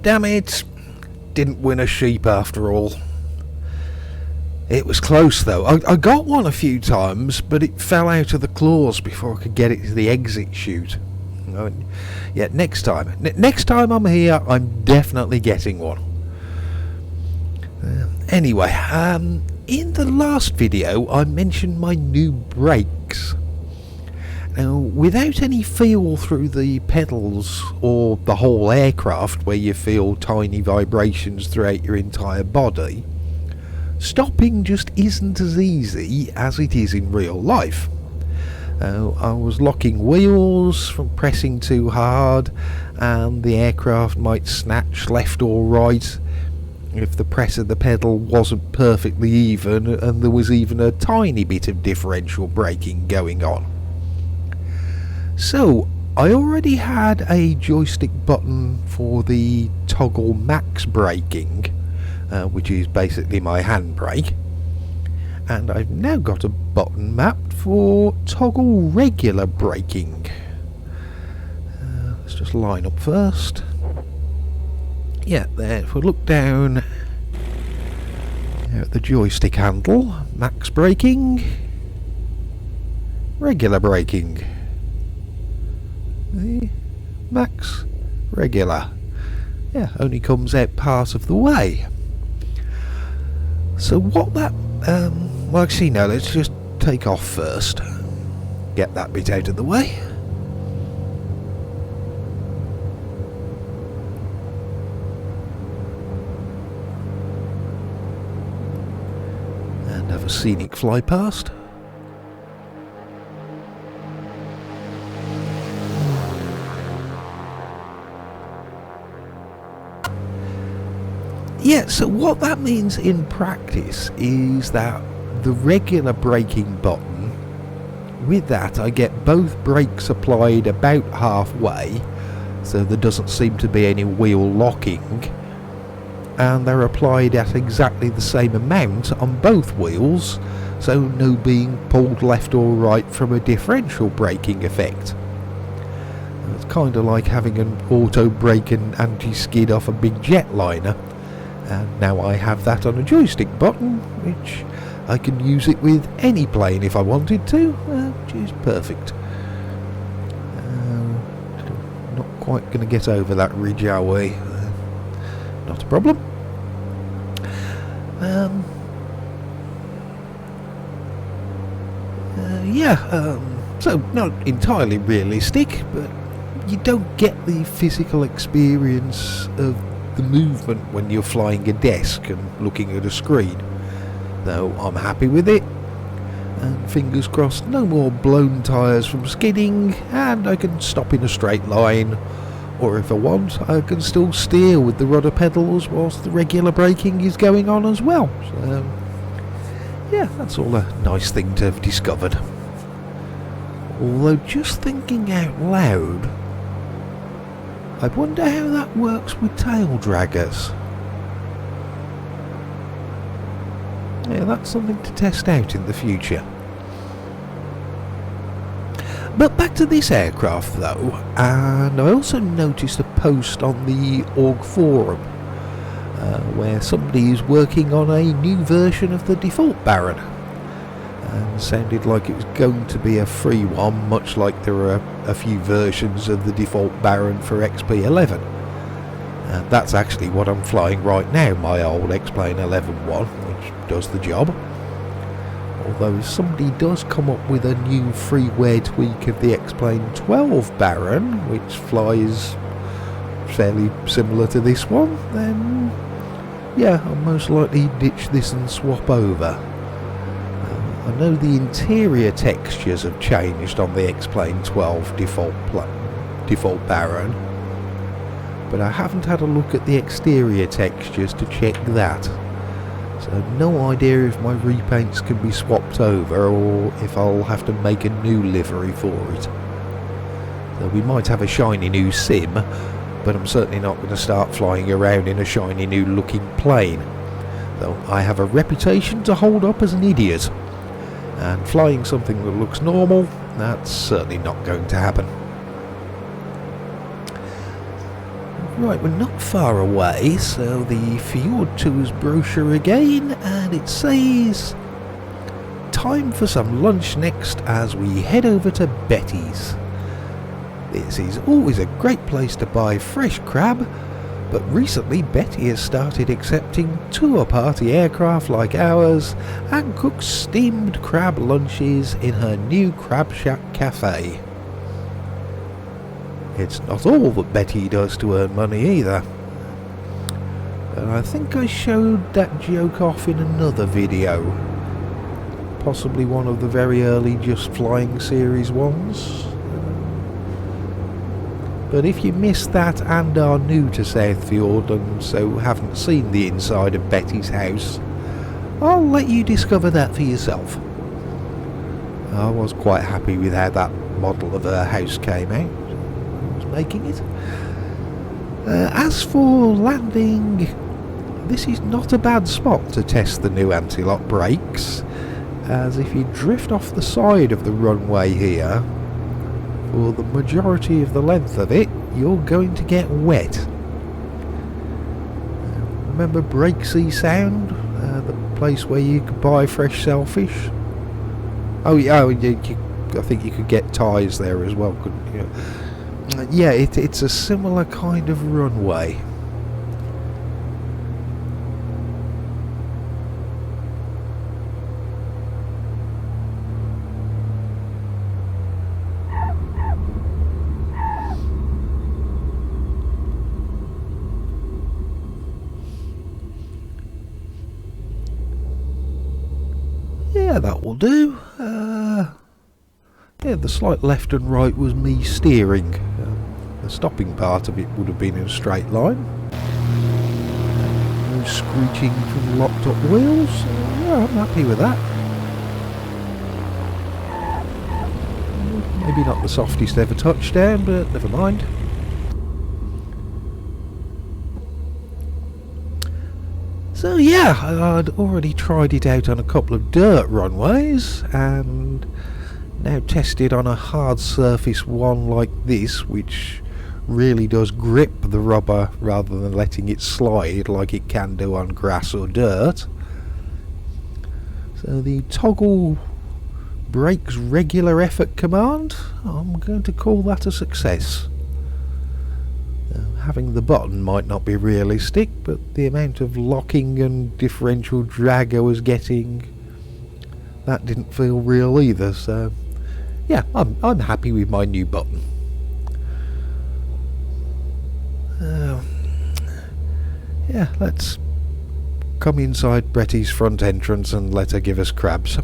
damn it, didn't win a sheep after all. It was close though. I got one a few times, but it fell out of the claws before I could get it to the exit chute. Yeah, next time I'm here, I'm definitely getting one. Anyway, in the last video I mentioned my new brakes. Now, without any feel through the pedals or the whole aircraft where you feel tiny vibrations throughout your entire body, stopping just isn't as easy as it is in real life. I was locking wheels from pressing too hard, and the aircraft might snatch left or right if the press of the pedal wasn't perfectly even and there was even a tiny bit of differential braking going on. So I already had a joystick button for the toggle max braking, which is basically my handbrake, and I've now got a button mapped for toggle regular braking. Let's just line up first. Yeah, there, if we look down at the joystick handle, max braking, regular braking, max, regular. Yeah, only comes out part of the way. So what that, well actually no, let's just take off first. Get that bit out of the way. And have a scenic fly past. Yeah, so what that means in practice is that the regular braking button, with that I get both brakes applied about halfway, so there doesn't seem to be any wheel locking, and they're applied at exactly the same amount on both wheels, so no being pulled left or right from a differential braking effect. It's kind of like having an auto brake and anti-skid off a big jetliner. And now I have that on a joystick button, which I can use it with any plane if I wanted to, which is perfect. Not quite going to get over that ridge, are we? Not a problem. So not entirely realistic, but you don't get the physical experience of the movement when you're flying a desk and looking at a screen, though I'm happy with it, and fingers crossed no more blown tyres from skidding, and I can stop in a straight line, or if I want I can still steer with the rudder pedals whilst the regular braking is going on as well. So yeah, that's all a nice thing to have discovered. Although just thinking out loud, I wonder how that works with tail draggers. Yeah, that's something to test out in the future. But back to this aircraft though, and I also noticed a post on the org forum where somebody is working on a new version of the default Baron. And sounded like it was going to be a free one, much like there are a few versions of the default Baron for XP11. And that's actually what I'm flying right now, my old X-Plane 11-1, which does the job. Although if somebody does come up with a new freeware tweak of the X-Plane 12 Baron, which flies fairly similar to this one, then yeah, I'll most likely ditch this and swap over. I know the interior textures have changed on the X-Plane 12 default Baron, but I haven't had a look at the exterior textures to check that. So no idea if my repaints can be swapped over or if I'll have to make a new livery for it. So we might have a shiny new sim, but I'm certainly not going to start flying around in a shiny new looking plane, though I have a reputation to hold up as an idiot. And flying something that looks normal, that's certainly not going to happen. Right, we're not far away, so the Fjord Tours brochure again, and it says time for some lunch next as we head over to Betty's. This is always a great place to buy fresh crab, but recently Betty has started accepting tour party aircraft like ours and cooks steamed crab lunches in her new Crab Shack cafe. It's not all that Betty does to earn money either. And I think I showed that joke off in another video. Possibly one of the very early Just Flying series ones. But if you missed that and are new to South Fjord and so haven't seen the inside of Betty's house, I'll let you discover that for yourself. I was quite happy with how that model of her house came out. I was making it. As for landing, this is not a bad spot to test the new anti-lock brakes, as if you drift off the side of the runway here, for the majority of the length of it, you're going to get wet. Remember Breaksea Sound, the place where you could buy fresh shellfish? Oh yeah, I think you could get ties there as well, couldn't you? Yeah, it's a similar kind of runway. Yeah, that will do. Yeah, the slight left and right was me steering. The stopping part of it would have been in a straight line. No screeching from locked up wheels. Yeah, I'm happy with that. Maybe not the softest ever touchdown, but never mind. So yeah, I'd already tried it out on a couple of dirt runways and now tested on a hard surface one like this, which really does grip the rubber rather than letting it slide like it can do on grass or dirt. So the toggle brakes regular effort command, I'm going to call that a success. Having the button might not be realistic, but the amount of locking and differential drag I was getting, that didn't feel real either, so yeah, I'm happy with my new button. Yeah, let's come inside Betty's front entrance and let her give us crabs.